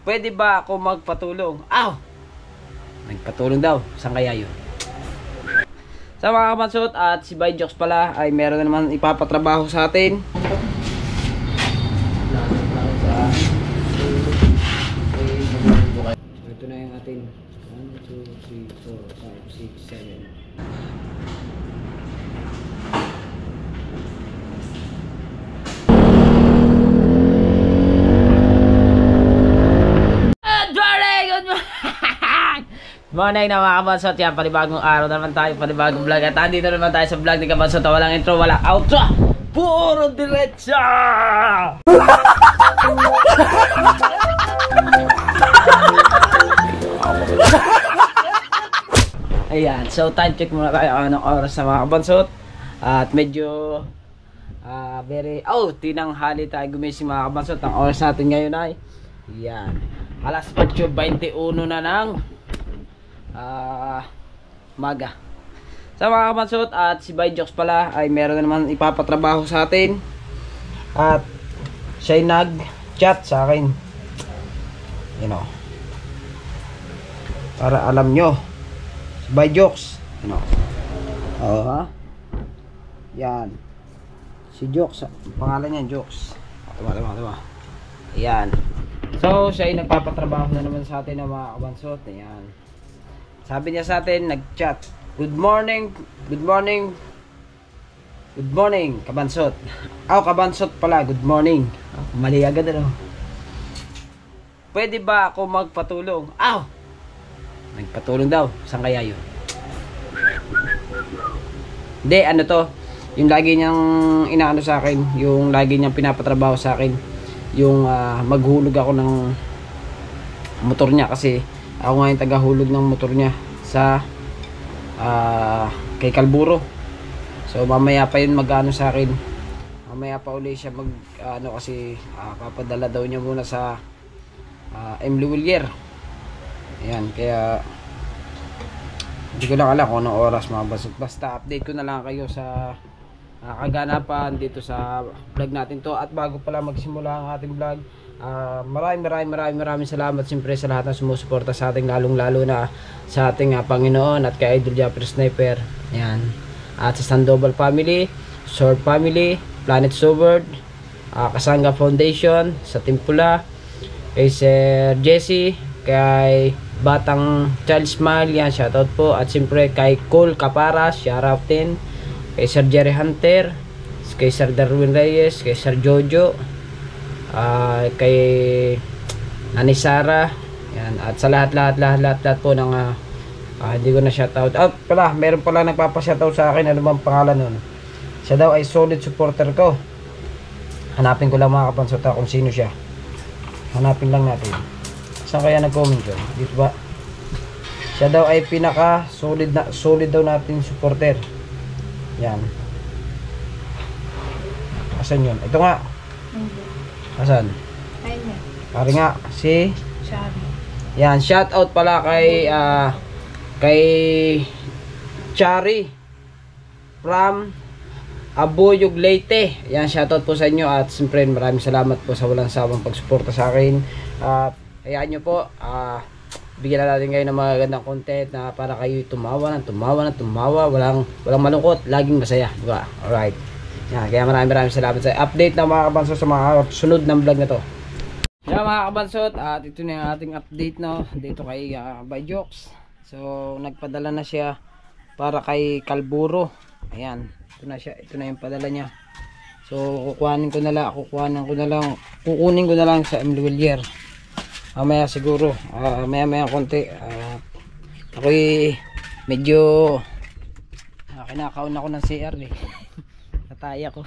Pwede ba ako magpatulong? Aw! Nagpatulong daw. Saan kaya yun? Sa mga kamansot at si Byjox pala ay meron na naman ipapatrabaho sa atin. Ito na yung atin. 1, 2, 3, 4, 5, 6, 7. Morning na mga kabansot, yan, panibagong araw na naman tayo, panibagong vlog. At andito naman tayo sa vlog ni Kabansot, walang intro, walang outro, puro diretsa! Ayan, so time check muna tayo anong oras sa mga kabansot. At medyo tinanghali tayo gumising mga kabansot. Ang oras natin ngayon ay yan, alas 8:21 na ng maga. Sa mga kamansot at si Byjox pala ay meron na naman ipapatrabaho sa atin. At siya'y nag-chat sa akin, you know, para alam nyo, si Byjox, you know, yan, si Jox, pangalan niya Jox. Diba? Yan. So siya'y nagpapatrabaho na naman sa atin ng mga kabansot. Yan. Sabi niya sa atin, nag-chat. Good morning, kabansot. Kabansot pala, good morning. Mali agad ano. Pwede ba ako magpatulong? Nagpatulong daw. Saan kaya yun? Hindi, ano to? Yung lagi niyang inaano sa akin, yung lagi niyang pinapatrabaho sa akin, yung maghulog ako ng motor niya kasi ako nga yung tagahulog ng motor niya sa kay Kalburo. So mamaya pa yun mag-ano sa akin. Mamaya pa uli siya mag kasi papadala daw niya muna sa Emily Willier. Ayan, kaya hindi ko lang alam kung anong oras mga basot. Basta update ko na lang kayo sa kaganapan dito sa vlog natin to. At bago pala magsimula ang ating vlog, maraming salamat siyempre sa lahat ng sumusuporta sa ating, lalong-lalo na sa ating Panginoon at kay Idol Japper Sniper. Yan. At sa Sandoval family, Sword family, Planet Sword, Kasanga Foundation, sa Timpula, kay Sir Jesse, kay Batang Child Smile, yan, shoutout po. At siyempre kay Cole Caparas, shoutout din. Kay Sir Jerry Hunter, kay Sir Darwin Reyes, kay Sir Jojo, kay Nani Sara, yan, at sa lahat po ng hindi ko na shoutout. Pala, meron pala nagpapa-shoutout sa akin, ano bang pangalan nun? Siya daw ay solid supporter ko. Hanapin ko lang mga kabansot kung sino siya. Hanapin lang natin. Saan kaya nag-comment yun? Dito ba? Siya daw ay pinaka solid daw natin supporter. Yan. Asan yun? Ito nga. Asan? Ayun. Pari nga si Chari. Yan, shout out pala kay Chari from Abuyog, Leyte. Yan, shout out po sa inyo at siyempre maraming salamat po sa walang sawang pagsuporta sa akin. Hayaan nyo po, bigyan na natin kayo ng mga magandang content na para kayo tumawa, walang malungkot, laging masaya, diba? Alright. Yan, kaya maraming salamat sa update na mga kabansot sa mga sunod ng vlog na to. Yan mga kabansot, at ito na yung ating update no, dito kay Byjox. So nagpadala na siya para kay Kalburo. Ayan, ito na siya, ito na yung padala niya. So kukunin ko na lang sa Emily Willier. Mamaya siguro, maya konti. Ako'y medyo kinakaon ako ng CR eh. Nataya ko.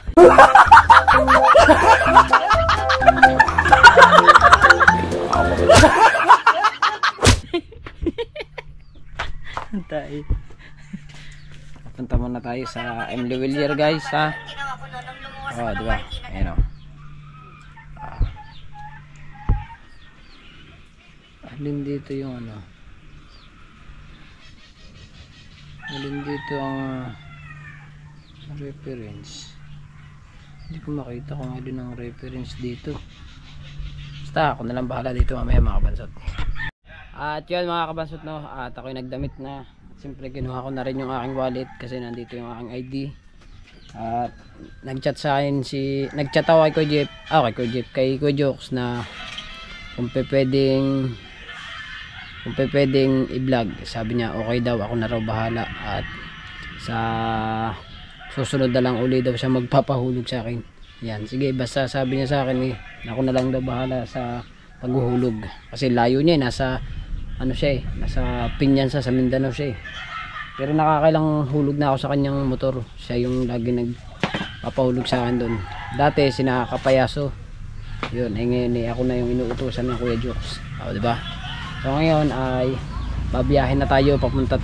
Nataya. Punta muna tayo sa Emily Willier guys ha. Diba? Ayan o. Alin dito yung ano, alin dito ang reference. Hindi ko makita kung alin ang reference dito. Basta ako na lang bahala dito mamaya mga kabansot. At yun mga kabansot, no, at ako'y nagdamit na. Siyempre kinuha ko na rin yung aking wallet kasi nandito yung aking ID. At nagchat sa akin nagchat ako kay Kuya Jeep, kay Kuya Jokes na kung pwedeng i-vlog. Sabi niya okay daw, ako na raw bahala, at sa susunod na lang uli daw siya magpapahulog sa akin. Yan, sige, basta sabi niya sa akin ako na lang daw bahala sa paghuhulog kasi layo niya nasa ano siya nasa Pinyansa sa Mindanao siya pero nakakailang hulog na ako sa kanyang motor. Siya yung lagi nagpapahulog sa akin doon dati, sinakapayaso yun. Ngayon ako na yung inuutusan ng Kuya Jokes, diba? So ngayon ay babiyahin na tayo, pupunta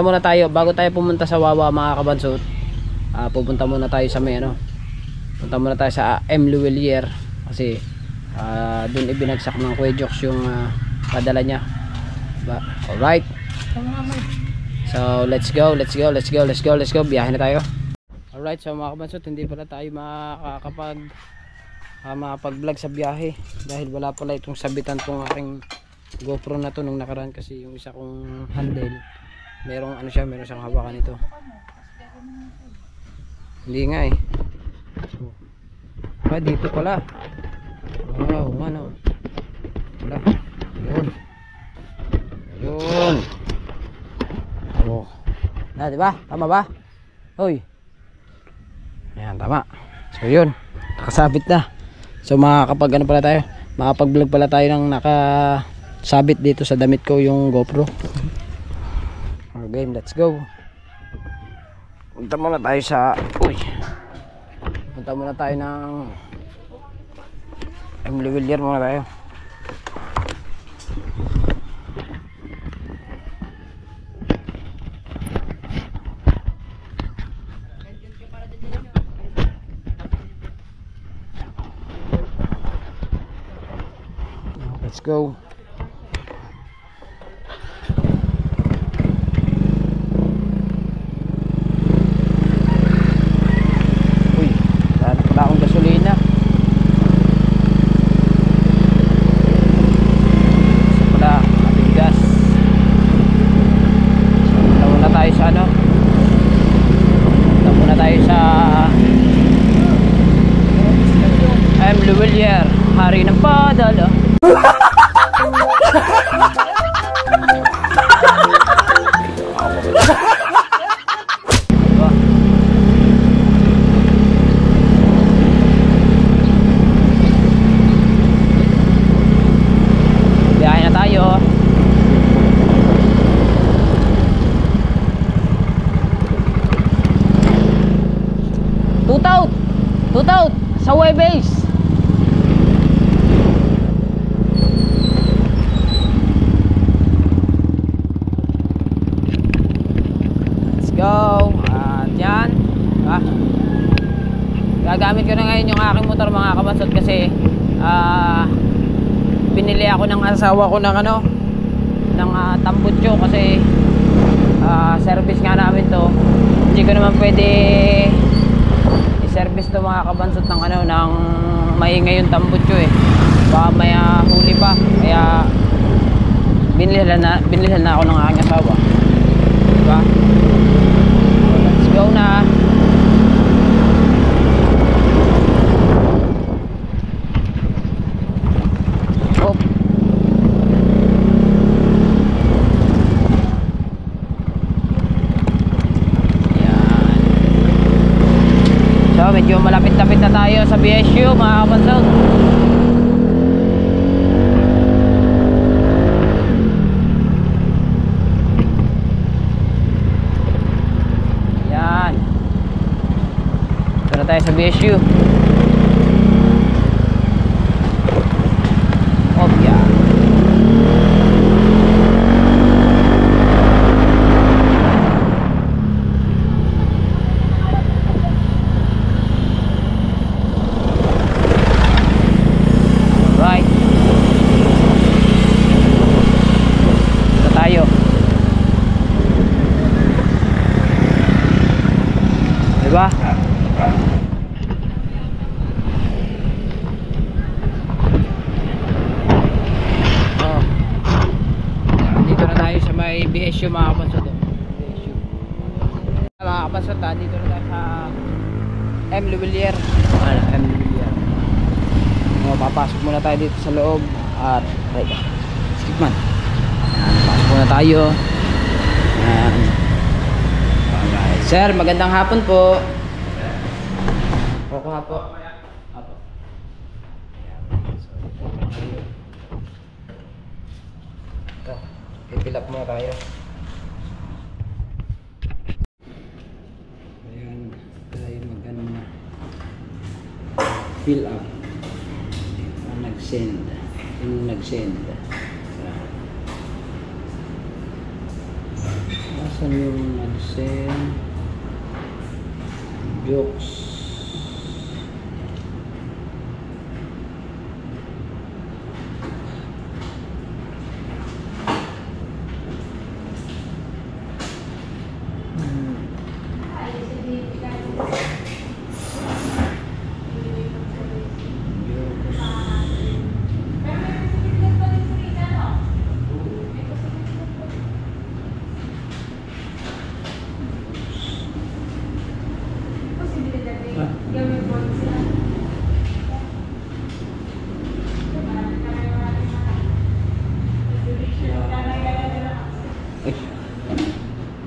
muna tayo bago tayo pumunta sa Wawa mga kabansot. Pupunta muna tayo sa punta muna tayo sa M. Luwilier kasi doon ibinagsak ng Kuya Jokes yung padala niya, diba? Alright, so let's go, biyahe na tayo. Alright, so mga kabansot, hindi pala tayo makapag-vlog sa biyahe dahil wala pala itong sabitan tong aking GoPro na to nung nakaraan kasi yung isa kong handle meron siyang hawakan ito. Hindi nga dito pala. Wow, ano wala, yun diba? Tama ba? Hoy, ayan, tama. So yun, nakasabit na. So makakapag makapag-vlog pala tayo ng nakasabit dito sa damit ko yung GoPro. Okay, let's go. Punta muna tayo ng M. Luwilier muna tayo. Let's go. Wala akong gasolina. Wala ating gas. So punta muna tayo sa M. Luwilier, hari ng padala. Biyahe na tayo. Tutout sa Webase. Go. At yan, gagamit ko na ngayon yung aking motor mga kabansot kasi binili ako ng asawa ko ng tambutso kasi service nga namin to. Hindi ko naman pwede i-service to mga kabansot ng maingay yung tambutso baka may huli pa, kaya binilhan na ako ng aking asawa, diba? Go na. Oh. Yan. So medyo malapit-lapit na tayo sa BSU mga kabansot. Tayo sa BSU. Obya. Right. Ito tayo. Diba? DSU mga kabansot. DSU. Mga kabansot, dito na tayo sa M. Luwilier. M. Luwilier. Papasok muna tayo dito sa loob. At, skip man. Pasok muna tayo. Alright. Sir, magandang hapon po. Opo, hapo. Hapo. Ito, i-fill up muna tayo. Ayan, tayo mag-ano na. Fill up. Nag-send. Yung nag-send. Nasaan yung nag-send? Jokes.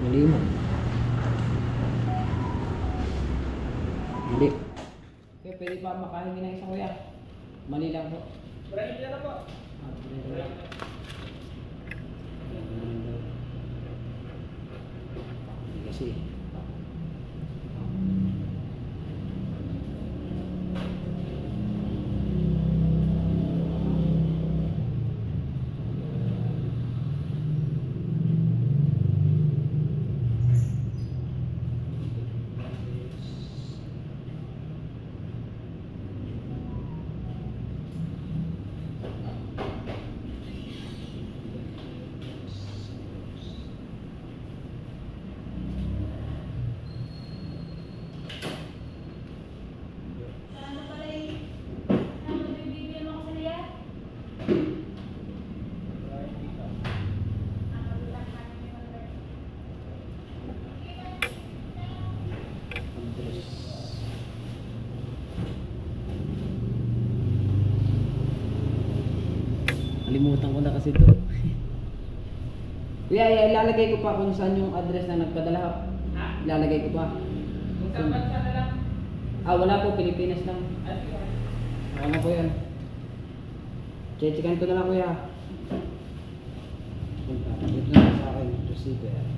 Malimo. Hindi. Okay, pwede pa makahingi ng isang kuya. Mali lang po. Maraming lang po. Kasi nalimutan ko na kasi ito. Kuya, ilalagay ko pa kung saan yung address na nagpadala. Ilalagay ko pa. Kung saan bansa na lang? Wala po, Pilipinas lang. Wala na po yan. Chechikan ko na lang kuya. Dito na sa akin, receiver.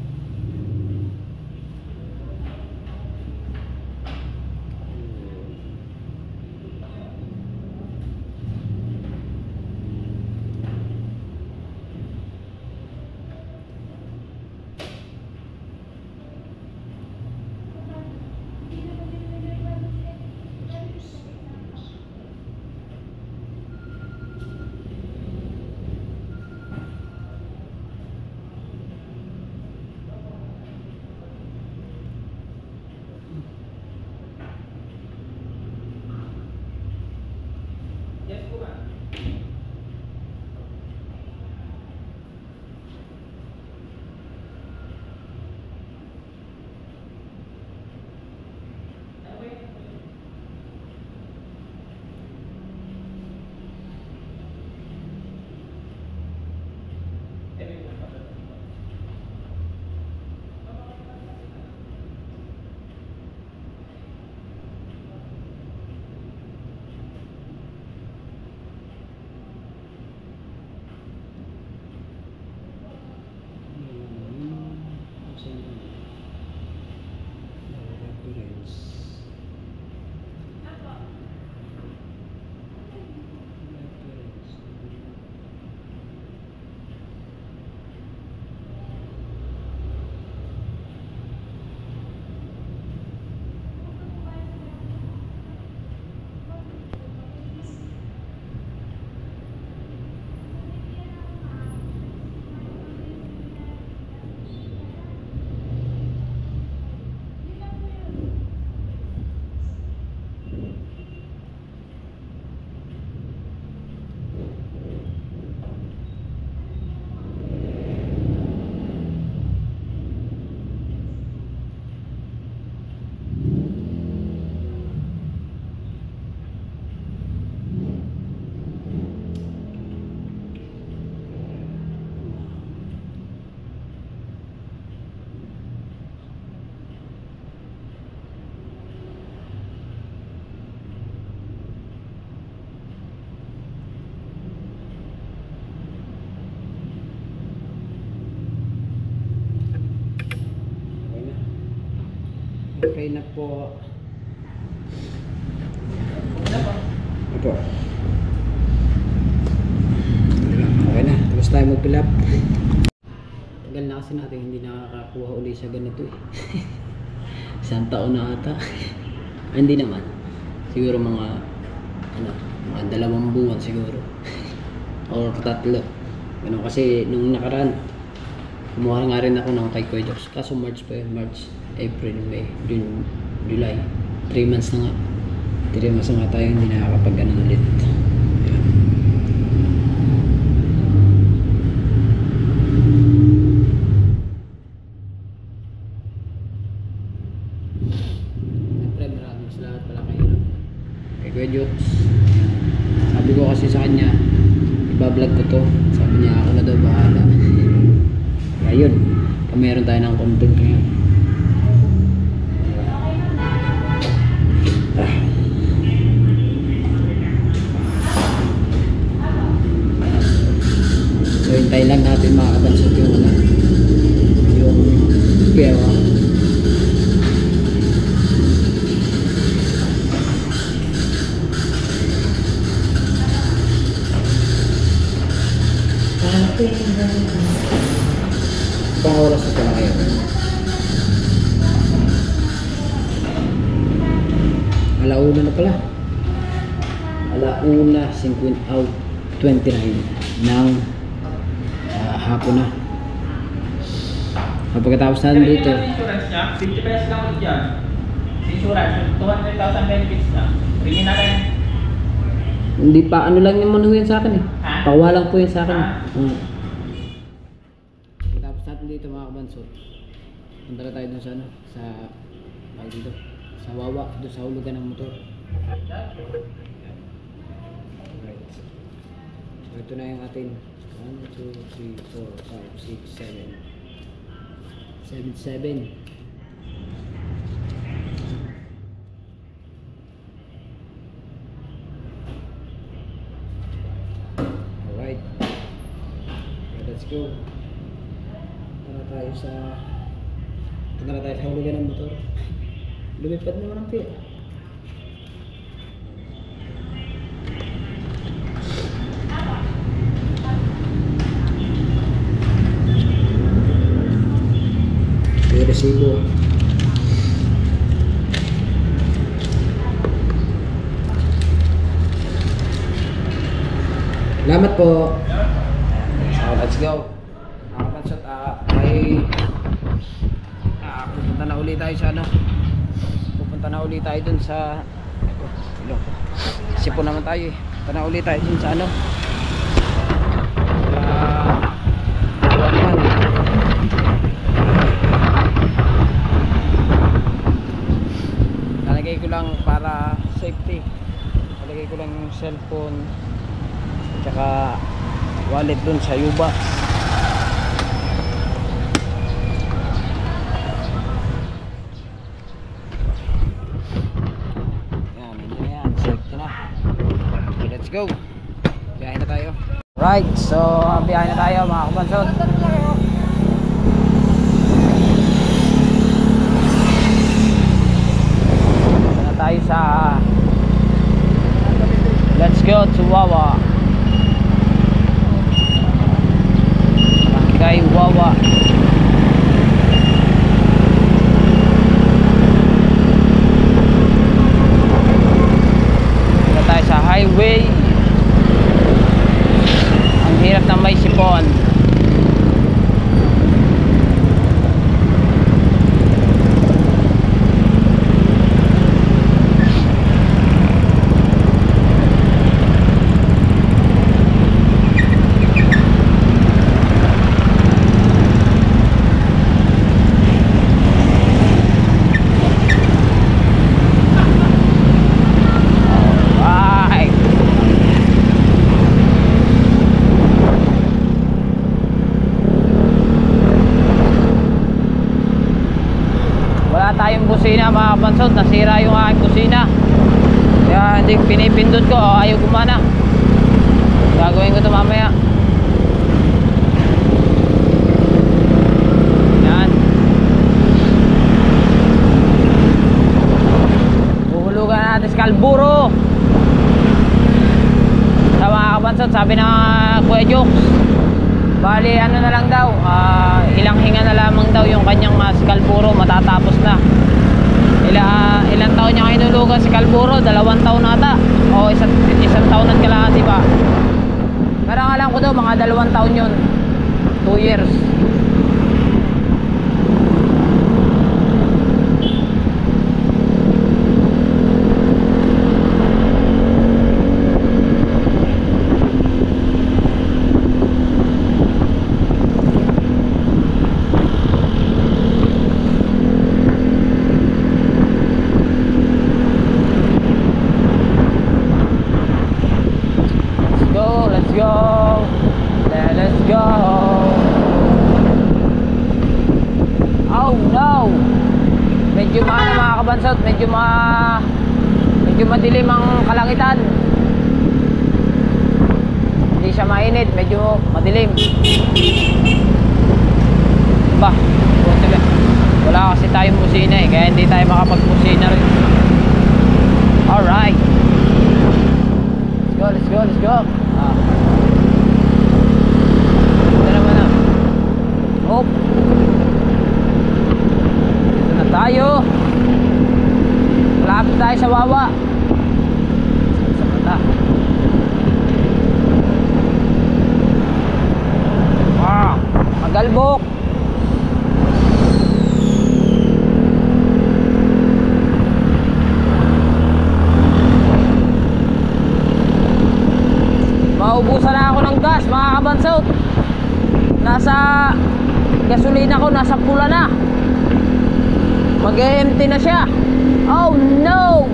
Okay na po. Ito. Okay na. Tapos tayo mag-fill up. Tagal na kasi natin hindi nakakakuha uli sa ganito eh. Isang taon na ata. Hindi naman. Siguro mga mga 2 buwan siguro. Or 3. Ganun kasi nung nakaraan kumuha nga rin ako ng kay Kuya Jox. Kaso March pa yun. March, April, May, June, July. 3 months na nga. 3 months na nga tayo hindi nakakapag ulit. Ayan. Siyempre maraming salamat pala kayo kay Kuya Jox. Sabi ko kasi sa kanya iba-vlog ko to. Sabi niya ako na daw bahala. Ayun, meron tayo ng content ngayon. So hintayin lang natin makakabansot yung pera. Pang oras na pala kayo. Alauna na pala. Alauna 29 ng hapon na. Pagkatapos natin dito. Insurance niya, 50 pesos lang ulit yan. Insurance, 200,000 benefits na. Ringin na rin. Hindi pa, ano lang yung manuhin sa akin eh. Pawa lang po yun sa akin. Pagkatapos natin dito mga kabansot, punta na tayo dun sa dito, sa Wawa, dun sa hulugan ng motor. Right. So ito na yung atin. 1, 2, 3, 4, 5, 6, 7. 7. Alright. Let's go. Punta na tayo sa hulugan ng motor. Lumipad naman ang pila. Resibo. Salamat po. So, let's go. Nakapansot, pupunta na ulit tayo sa pupunta na ulit tayo dun sa sipo naman tayo eh. Punta na ulit tayo dun sa nalagay ko lang para safety, nalagay ko lang yung cellphone tsaka wallet dun sa Yuba. Yan, hindi na yan, safety na. Okay, let's go, biyahe na tayo. Right, so biyahe na tayo mga kabansot. Tayo sa let's go to Wawa. Kay Wawa. Dito tayo sa highway. Ang hirap na may sipon. Tayong kusina mga kabansot, nasira yung aking kusina kaya hindi pinipindot ko, ayaw gumana. Gagawin ko ito mamaya. Yan. bansot, sabi na Kuya Jokes, bali ano na lang daw, ilang hinga na lamang daw yung kanyang Scalpuro, matatapos na. Ilang taon niya kayo nulugan si Scalpuro? 2 taon nata o isang taon at kalahati ba? Pero ang alam ko daw mga 2 taon yun, 2 years. Let's go. Oh no. Medyo mga kabansot, medyo madilim ang kalangitan. Hindi siya mainit, medyo madilim. Ba, wala kasi tayong busina eh, kaya hindi tayo makapag-busina rin. Alright. Let's go. Ito naman na. Hop. Dito na tayo. Malapit tayo sa Wawa. Sa mata. Magalbok. Maubusan na ako ng gas mga kabansot. Nasa gasolina ko, nasa pula na. Mag-empty na siya. Oh no.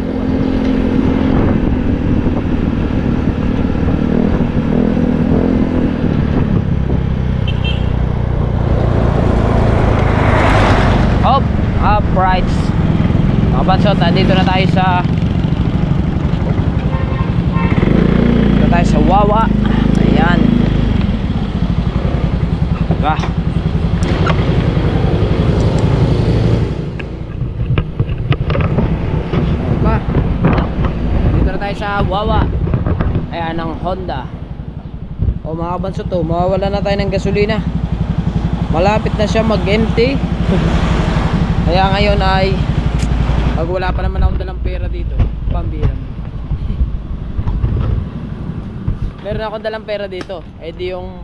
Uprights. Mga kabansot, nandito na tayo sa Wawa. Ayan. Diba? Diba? Dito na tayo sa Wawa. Ayan ang Honda. O mga kabansot, mawawala na tayo ng gasolina. Malapit na siya mag-empty. Kaya ngayon ay pag wala pa naman akong dalang pera dito, pambira. Meron akong dalang pera dito. Di yung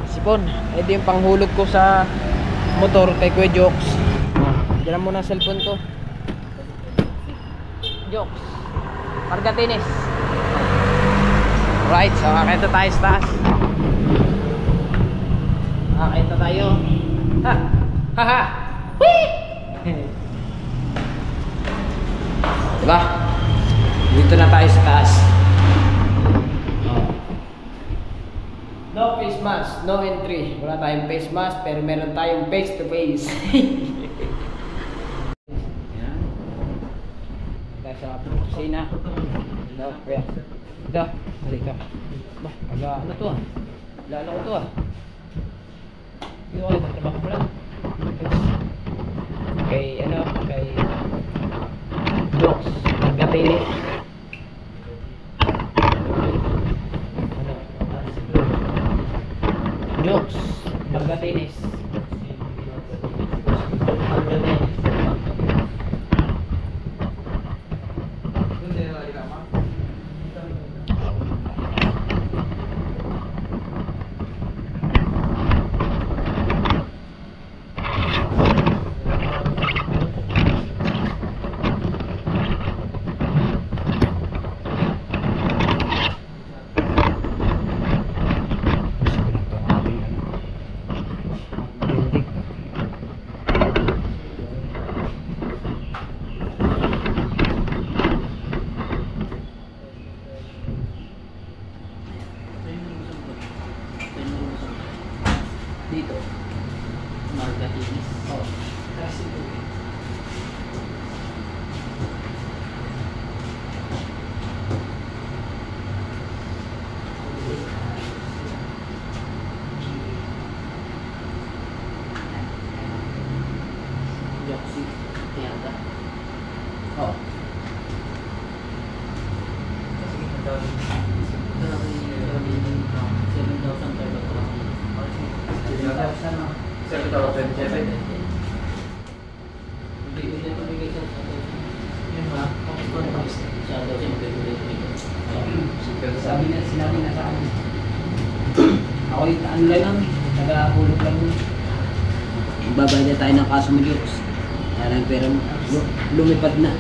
sipon. Di yung panghulog ko sa motor kay Kuya Jokes. Diyan muna ang cellphone ko. Jokes, Margatinis. Right, so kakita tayo sa taas. Kakita tayo. Ha! Haha! Whee! Diba? Dito na tayo sa taas. No face mask, no entry. Wala tayong face mask, pero meron tayong face to face. Ayan. Tayo sa kusina. Ito, kuya. Ito, halika. Bah, ano to ah? Lalo ko to ah. Dito kayo, tatrabaho ko lang. Kay Jokes, Margatinis. Jokes, Margatinis. Dito, Margatinis. Oh, kasi ito eh. Yoksi, yata. Oh. Sige, ito. Ito na ako 27 eh. Sinabi na sa akin. Ako yung ano lang, nag-ahulog lang yun. Babayad na tayo ng kaso mo, Diyos. Kaya lang pera mo, lumipad na.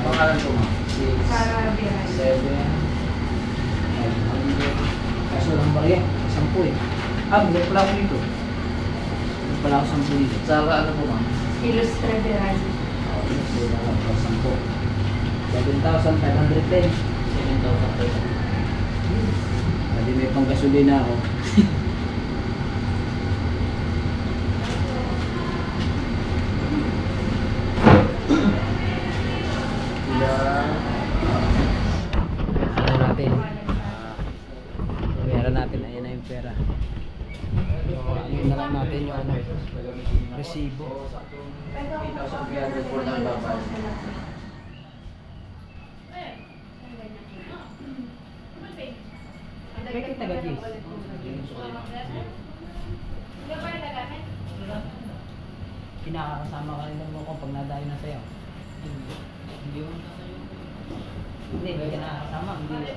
Pangalan ko ma? Para biyahe. 7. Kaso lang ba yan? 10 eh. Bulat pala ako dito. Bulat pala ako 10 dito. Sa ano po ma'am? Ilustre Verano. Bulat ako 10. 7,510. 7,510. Hindi may pang gasolina ako. Bayaran natin, ayan na yung pera. Ano na lang natin yung ano, resibo. 8,300 for na babay. Bakit taga-gis? Kinakasama ka rin mo ko pag nadayo na sa'yo. Hindi mo sa'yo. Hindi ka nakakasama. Hindi.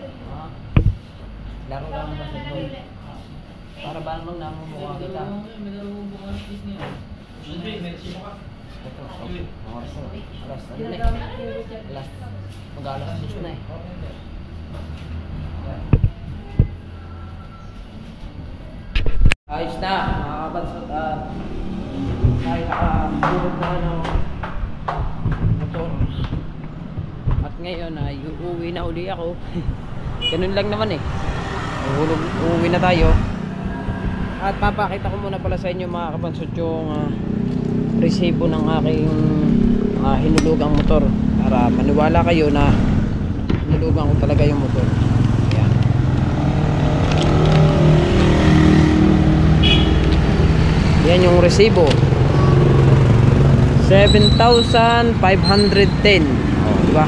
Laro lang ang basketball. Para ba namang namumukha kita? Ito, oras na. Alas, ano na eh? Alas, mag-alas 6 na eh. Ayos na, mga kabansot. Tayo nakaburog na ng motor. At ngayon ay uuwi na uli ako. Ganun lang naman eh. Uuwi na tayo. At papakita ko muna pala sa inyo mga kabansot yung resibo ng aking hinulugang motor. Para maniwala kayo na hinulugan ko talaga yung motor. Ayan. Yan yung resibo. 7,510. Oh, diba?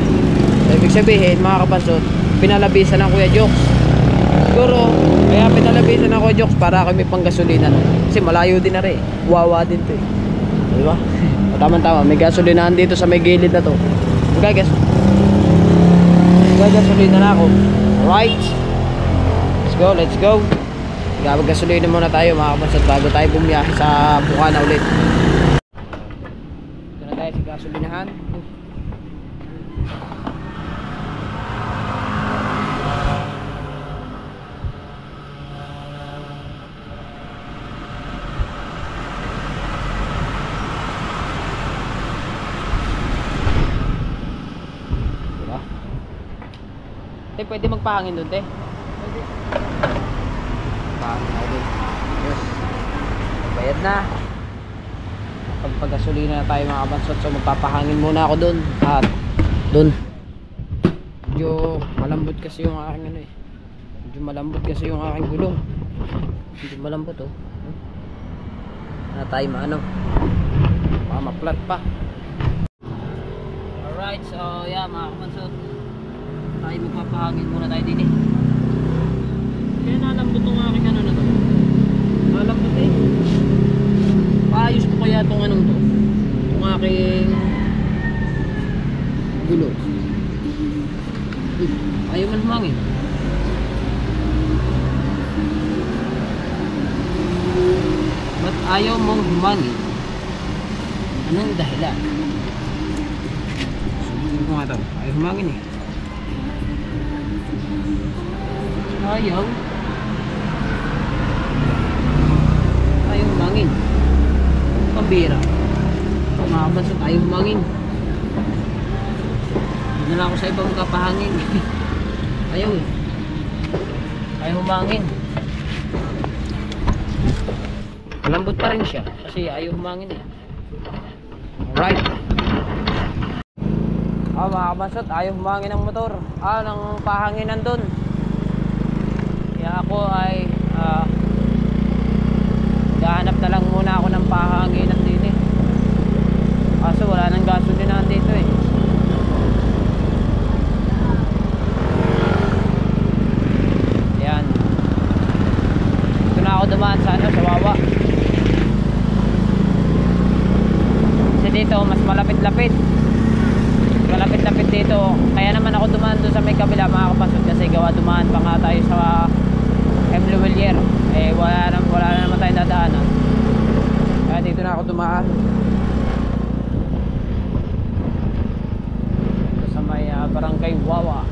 So, ibig sabihin mga kabansot, pinalabisan ng Kuya Jokes. Siguro, kaya pinalabisan ng Kuya Jokes para kami pang gasolina. No? Kasi malayo din na rin. Wawa din to eh. Diba? Tama-tama, may gasolinahan dito sa may gilid na to. Gasolina na ako. Alright. Let's go. Gasolina muna tayo mga kabansot bago tayo bumiyahe sa Bukana ulit. Ito na tayo sa gasolinahan. Diba? Pwede magpahangin doon, te. Yes. Bayad na. Pagpagasolina na tayo mga kabansot. So magpapahangin muna ako dun. At dun medyo malambot kasi yung aking ano eh. Medyo malambot kasi yung aking gulong. Medyo malambot oh. Na tayo maano. Baka ma-flat pa. Alright, so yeah mga kabansot. Tayo magpapahangin muna tayo din eh. Kaya nalambot yung aking ano na to. Malambot eh. Paayos ko kaya itong anong to. Itong aking gulo. Ayaw man humangin. Ba't ayaw mong humangin? Anong dahilan? Subukin ko nga ito. Ayaw humangin eh. Ayaw. Ayaw humangin. Pambira. Mga kabansot, ayaw humangin. Hindi na lang ako sa ibang kapahangin. Ayaw eh. Ayaw humangin. Malambot pa rin siya. Kasi ayaw humangin eh. Alright. Mga kabansot, ayaw humangin ng motor. Ng pahanginan dun. Kaya ako ay gahanap na lang muna ako ng pahanginan dito eh. Kaso wala nang gasolinahan dito eh. Yan. Ito na ako dumaan sa sa Wawa. Kasi dito mas malapit-lapit. Malapit-lapit dito. Kaya naman ako dumaan doon sa may kabila mga kapasod, kasi gawa dumaan pa nga tayo sa M. Luwilier. Wala na naman tayo dadaanan. Kaya dito na ako dumaan. Dito sa may barangay Wawa.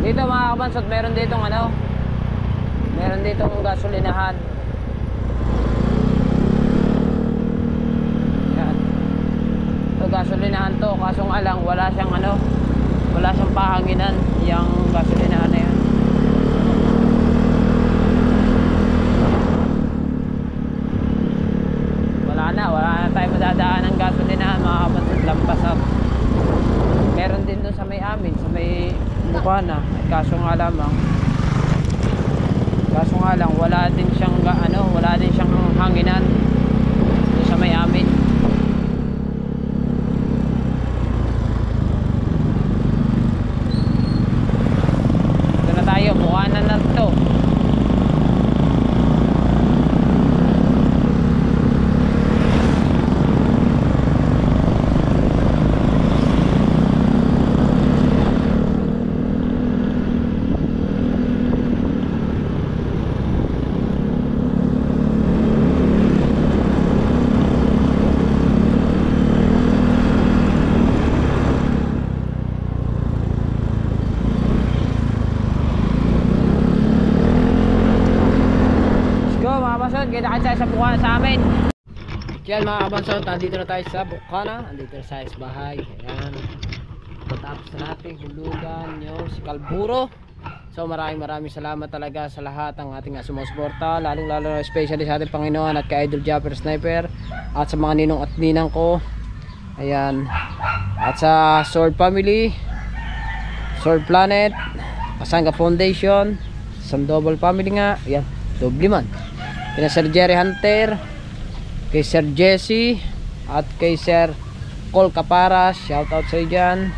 Dito mga kabansot, meron ditong gasolinahan. Yan. Ito gasolinahan to, kaso nga lang wala siyang pahanginan yung gasolinahan na yan. Wala na tayo madadaan ng gasolinahan mga kabansot, lampas up. Meron din doon sa may amin, sa may Bukana. Kaso nga lang wala din siyang hanginan doon sa may amin. Ito na tayo, Bukana na to. Kita tayo sa Bukana sa amin. Yan mga kabansot, nandito na tayo sa Bukana. Nandito na tayo sa bahay. Ayan. Patapos na natin hulugan yung si Kalburo. So maraming salamat talaga sa lahat ng ating sumusuporta, lalong lalo especially sa ating Panginoon at kay Idol Japper Sniper at sa mga ninong at ninang ko. Ayan. At sa Sword Family, Sword Planet, Pasanga Foundation, Sandoval Family nga. Ayan, doble man. Kina Sir Jerry Hunter, kay Sir Jesse, at kay Sir Cole Caparas, shoutout sa iyo dyan,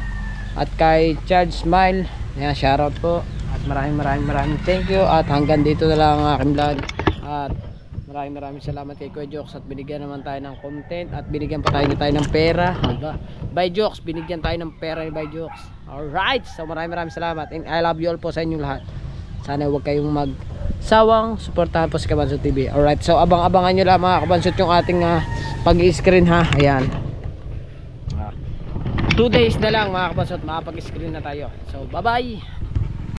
at kay Charles Smile, ayan, shoutout po, at maraming thank you, at hanggang dito na lang ang aking vlog, at maraming salamat kay Kuya Jokes, at binigyan naman tayo ng content, at binigyan pa tayo ng pera, diba? By Jokes, binigyan tayo ng pera ni By Jokes. Alright, so maraming salamat, and I love you all po sa inyong lahat. Sana huwag kayong sawang suportahan po si Kabansot TV. Alright, so abangan nyo lang mga Kabansot yung ating pag-i-screen ha. Ayan, 2 days na lang mga Kabansot, makapag-screen na tayo. So bye bye.